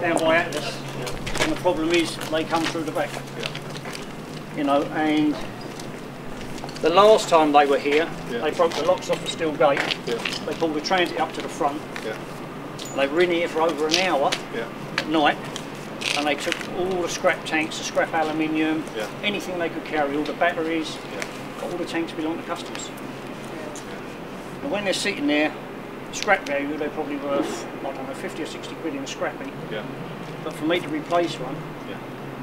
down by Atlas, and the problem is they come through the back. You know, and the last time they were here, they broke the locks off the steel gate. They pulled the transit up to the front. They were in here for over an hour at night, and they took all the scrap tanks, the scrap aluminium, anything they could carry, all the batteries. All the tanks belong to customs. And when they're sitting there, scrap value, they're probably worth, I don't know, 50 or 60 quid in scrapping. But for me to replace one,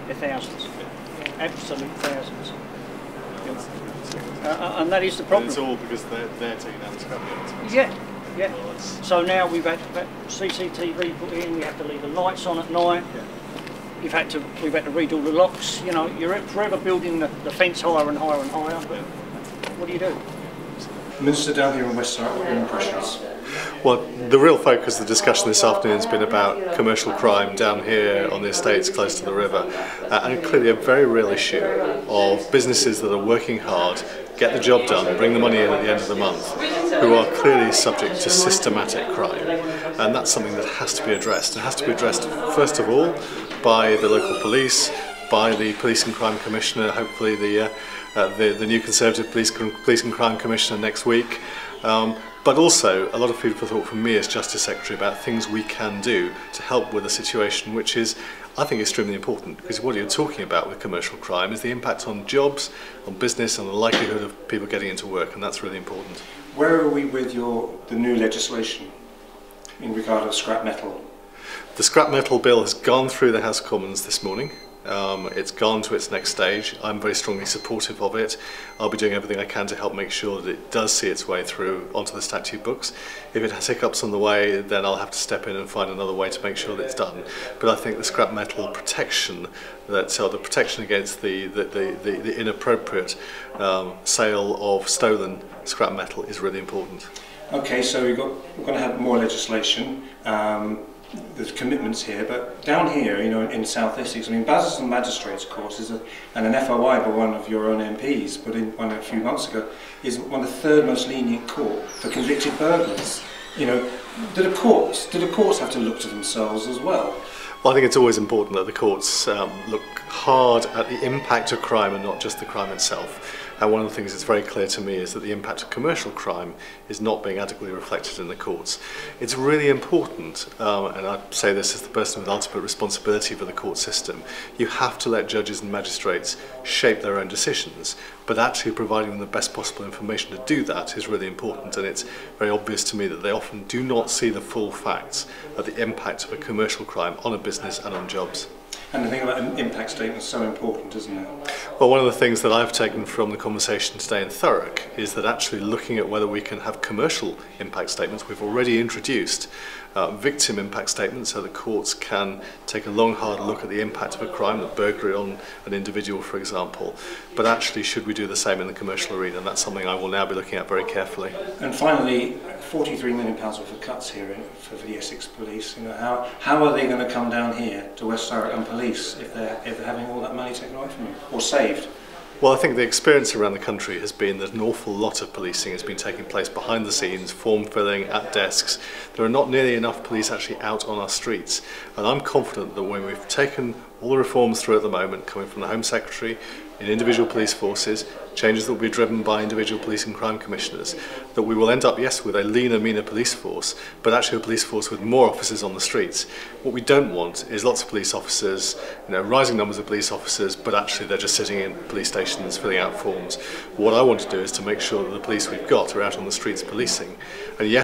they're thousands. Absolute thousands. And that is the problem. It's all because they're taking down the scrap yards. Yeah. So now we've had CCTV put in, we have to leave the lights on at night. We've had to redo the locks. You know, you're forever building the fence higher and higher and higher. But what do you do? Minister, down here in West Thurrock, what are your impressions? Well, the real focus of the discussion this afternoon has been about commercial crime down here on the estates close to the river, and clearly a very real issue of businesses that are working hard, get the job done, bring the money in at the end of the month, who are clearly subject to systematic crime. And that's something that has to be addressed. It has to be addressed first of all by the local police, by the Police and Crime Commissioner, hopefully the new Conservative Police and Crime Commissioner next week. But also a lot of food for thought from me as Justice Secretary about things we can do to help with a situation which is, I think, extremely important, because what you're talking about with commercial crime is the impact on jobs, on business, and the likelihood of people getting into work, and that's really important. Where are we with the new legislation in regard to scrap metal? The scrap metal bill has gone through the House of Commons this morning. It's gone to its next stage. I'm very strongly supportive of it. I'll be doing everything I can to help make sure that it does see its way through onto the statute books. If it has hiccups on the way, then I'll have to step in and find another way to make sure that it's done. But I think the scrap metal protection, the protection against the inappropriate sale of stolen scrap metal is really important. Okay, so we're going to have more legislation. There's commitments here, but down here, you know, in South Essex, I mean, Basildon Magistrates Court is and an FOI by one of your own MPs, put in one a few months ago, is one of the third most lenient court for convicted burglars. You know, do the courts have to look to themselves as well? Well, I think it's always important that the courts look hard at the impact of crime and not just the crime itself. And one of the things that's very clear to me is that the impact of commercial crime is not being adequately reflected in the courts. It's really important, and I say this as the person with ultimate responsibility for the court system, you have to let judges and magistrates shape their own decisions, but actually providing them the best possible information to do that is really important, and it's very obvious to me that they often do not see the full facts of the impact of a commercial crime on a business and on jobs. And the thing about an impact statement is so important, isn't it? Well, one of the things that I've taken from the conversation today in Thurrock is that actually looking at whether we can have commercial impact statements, we've already introduced victim impact statements so the courts can take a long, hard look at the impact of a crime, the burglary on an individual, for example. But actually, should we do the same in the commercial arena? And that's something I will now be looking at very carefully. And finally, £43 million worth of cuts here for the Essex Police. You know, how are they going to come down here to West Thurrock and police if they're having all that money taken away from them or saved? Well, I think the experience around the country has been that an awful lot of policing has been taking place behind the scenes, form filling, at desks. There are not nearly enough police actually out on our streets. And I'm confident that when we've taken all the reforms through at the moment, coming from the Home Secretary, in individual police forces, changes that will be driven by individual police and crime commissioners, that we will end up, yes, with a leaner, meaner police force, but actually a police force with more officers on the streets. What we don't want is lots of police officers, you know, rising numbers of police officers, but actually they're just sitting in police stations filling out forms. What I want to do is to make sure that the police we've got are out on the streets policing. And yes,